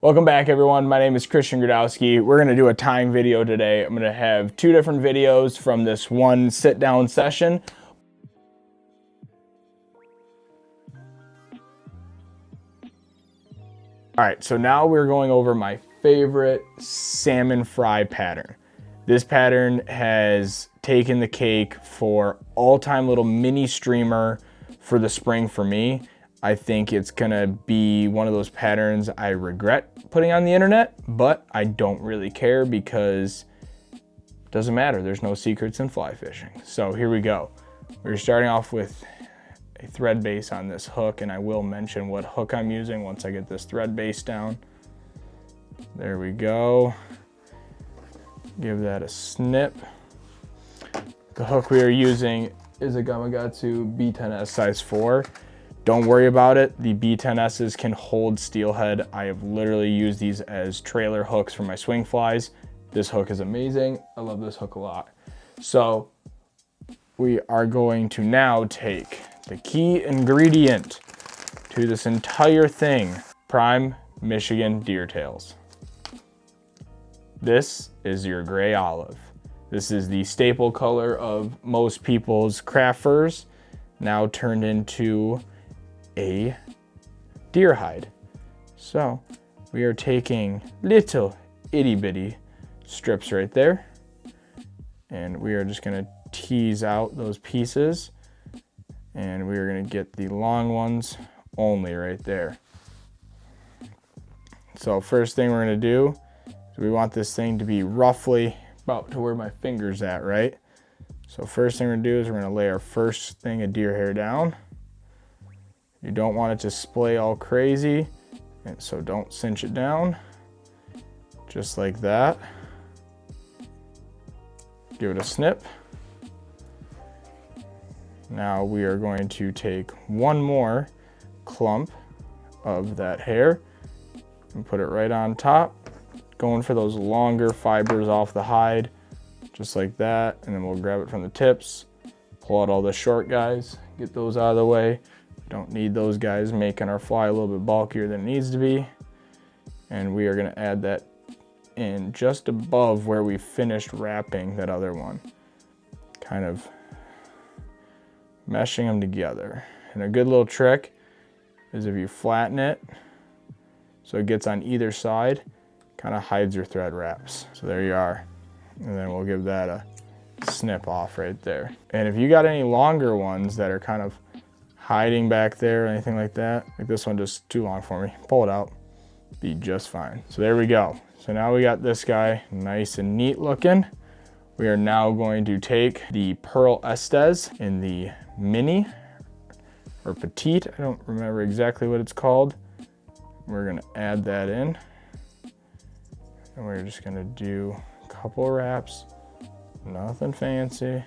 Welcome back, everyone. My name is Christian Gradowski. We're going to do a tying video today. I'm going to have two different videos from this one sit-down session. All right, so now we're going over my favorite salmon fry pattern. This pattern has taken the cake for all-time little mini streamer for the spring for me. I think it's gonna be one of those patterns I regret putting on the internet, but I don't really care because it doesn't matter. There's no secrets in fly fishing. So here we go. We're starting off with a thread base on this hook, and I will mention what hook I'm using once I get this thread base down. There we go. Give that a snip. The hook we are using is a Gamakatsu B10S size 4. Don't worry about it. The B10Ss can hold steelhead. I have literally used these as trailer hooks for my swing flies. This hook is amazing. I love this hook a lot. So we are going to now take the key ingredient to this entire thing, prime Michigan deer tails. This is your gray olive. This is the staple color of most people's craft furs, now turned into a deer hide. So we are taking little itty bitty strips right there, and we are just going to tease out those pieces, and we are going to get the long ones only right there. So first thing we're going to do is we want this thing to be roughly about to where my finger's at, right? So first thing we're going to do is we're going to lay our first thing of deer hair down. You don't want it to splay all crazy, and so don't cinch it down. Just like that. Give it a snip. Now we are going to take one more clump of that hair and put it right on top, going for those longer fibers off the hide, just like that, and then we'll grab it from the tips, pull out all the short guys, get those out of the way. Don't need those guys, making our fly a little bit bulkier than it needs to be. And we are gonna add that in just above where we finished wrapping that other one. Kind of meshing them together. And a good little trick is if you flatten it so it gets on either side, kind of hides your thread wraps. So there you are. And then we'll give that a snip off right there. And if you got any longer ones that are kind of hiding back there or anything like that, like this one just too long for me, pull it out, be just fine. So there we go. So now we got this guy nice and neat looking. We are now going to take the Pearl Estes in the mini or petite, I don't remember exactly what it's called. We're gonna add that in, and we're just gonna do a couple wraps, nothing fancy.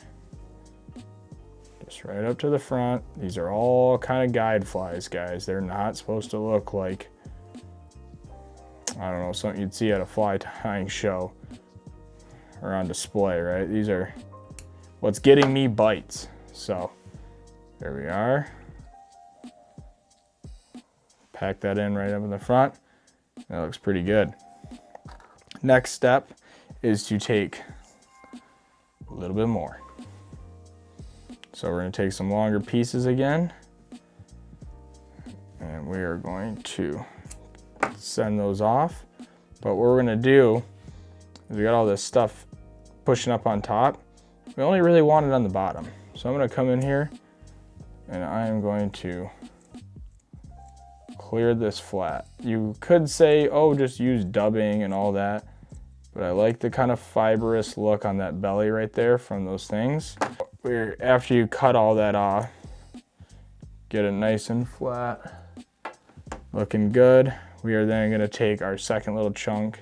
Just right up to the front. These are all kind of guide flies, guys. They're not supposed to look like, I don't know, something you'd see at a fly tying show or on display, right? These are what's getting me bites. So there we are. Pack that in right up in the front. That looks pretty good. Next step is to take a little bit more. So we're going to take some longer pieces again, and we are going to send those off. But what we're going to do is we got all this stuff pushing up on top. We only really want it on the bottom. So I'm going to come in here and I am going to clear this flat. You could say, oh, just use dubbing and all that, but I like the kind of fibrous look on that belly right there from those things. After you cut all that off, get it nice and flat, looking good. We are then gonna take our second little chunk,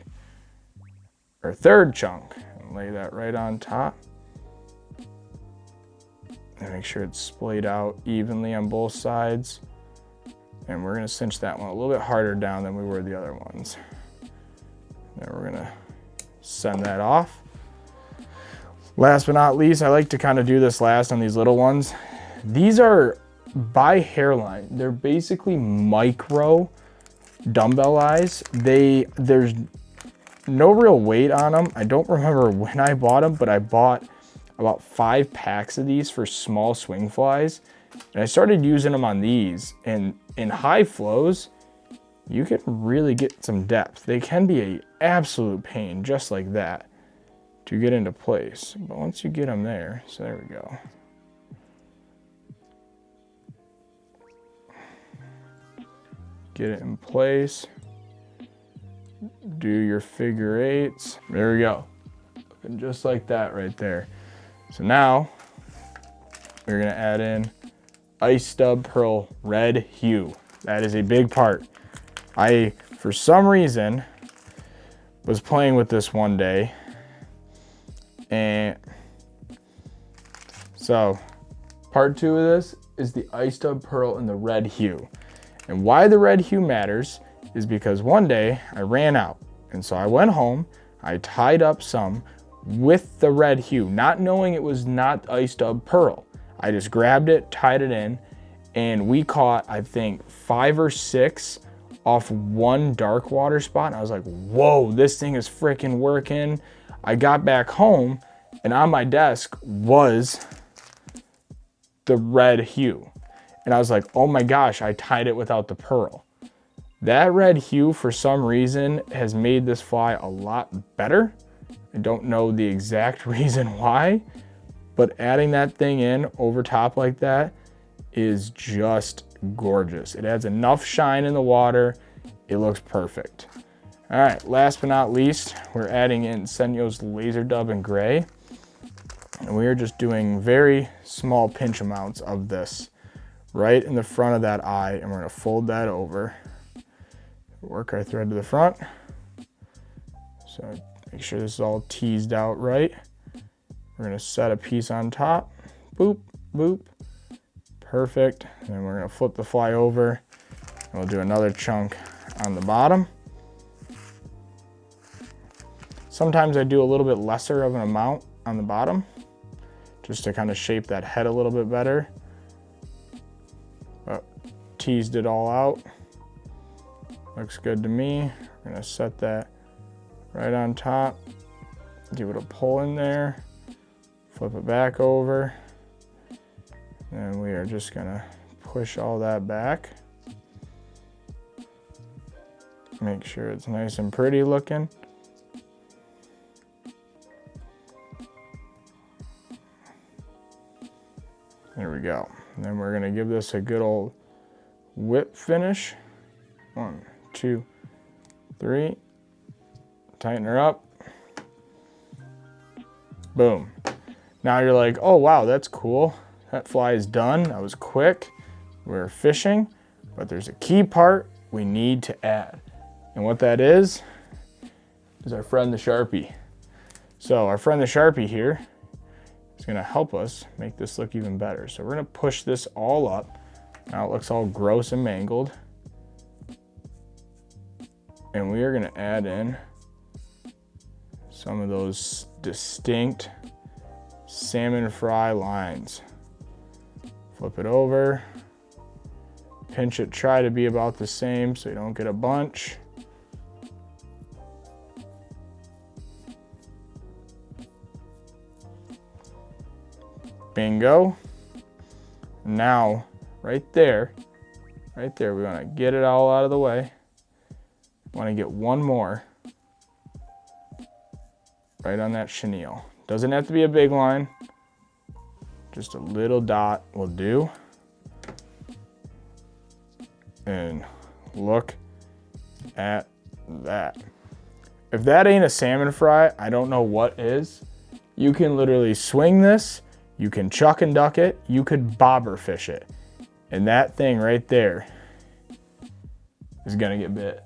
or third chunk, and lay that right on top. And make sure it's splayed out evenly on both sides. And we're gonna cinch that one a little bit harder down than we were the other ones. Then we're gonna send that off. Last but not least, I like to kind of do this last on these little ones. These are by hairline. They're basically micro dumbbell eyes. There's no real weight on them. I don't remember when I bought them, but I bought about 5 packs of these for small swing flies. And I started using them on these, and in high flows, you can really get some depth. They can be an absolute pain, just like that, to get into place. But once you get them there, so there we go. Get it in place. Do your figure eights. There we go. Looking just like that right there. So now we're gonna add in Ice Stub Pearl Red Hue. That is a big part. I, for some reason, was playing with this one day, and so part 2 of this is the Ice Stub Pearl and the Red Hue. And why the Red Hue matters is because one day I ran out, and so I went home, I tied up some with the Red Hue, not knowing it was not Ice Stub Pearl. I just grabbed it, tied it in, and we caught, I think, 5 or 6 off one dark water spot. And I was like, whoa, this thing is freaking working. I got back home, and on my desk was the Red Hue. And I was like, oh my gosh, I tied it without the pearl. That Red Hue, for some reason, has made this fly a lot better. I don't know the exact reason why, but adding that thing in over top like that is just gorgeous. It adds enough shine in the water. It looks perfect. All right, last but not least, we're adding in Senyo's Laser Dub in gray. And we are just doing very small pinch amounts of this right in the front of that eye, and we're gonna fold that over. Work our thread to the front. So make sure this is all teased out right. We're gonna set a piece on top. Boop, boop. Perfect. And then we're gonna flip the fly over, and we'll do another chunk on the bottom. Sometimes I do a little bit lesser of an amount on the bottom, just to kind of shape that head a little bit better. But teased it all out. Looks good to me. We're gonna set that right on top, give it a pull in there, flip it back over, and we are just gonna push all that back. Make sure it's nice and pretty looking. There we go. And then we're gonna give this a good old whip finish. 1, 2, 3. Tighten her up. Boom. Now you're like, oh wow, that's cool. That fly is done. That was quick. We're fishing, but there's a key part we need to add. And what that is our friend the Sharpie. So our friend the Sharpie here is gonna help us make this look even better. So we're gonna push this all up. Now it looks all gross and mangled. And we are gonna add in some of those distinct Salmon Fry lines. Flip it over, pinch it, try to be about the same so you don't get a bunch. Bingo. Now, right there, we wanna get it all out of the way. Wanna get one more right on that chenille. Doesn't have to be a big line, just a little dot will do. And look at that. If that ain't a salmon fry, I don't know what is. You can literally swing this, you can chuck and duck it, you could bobber fish it. And that thing right there is gonna get bit.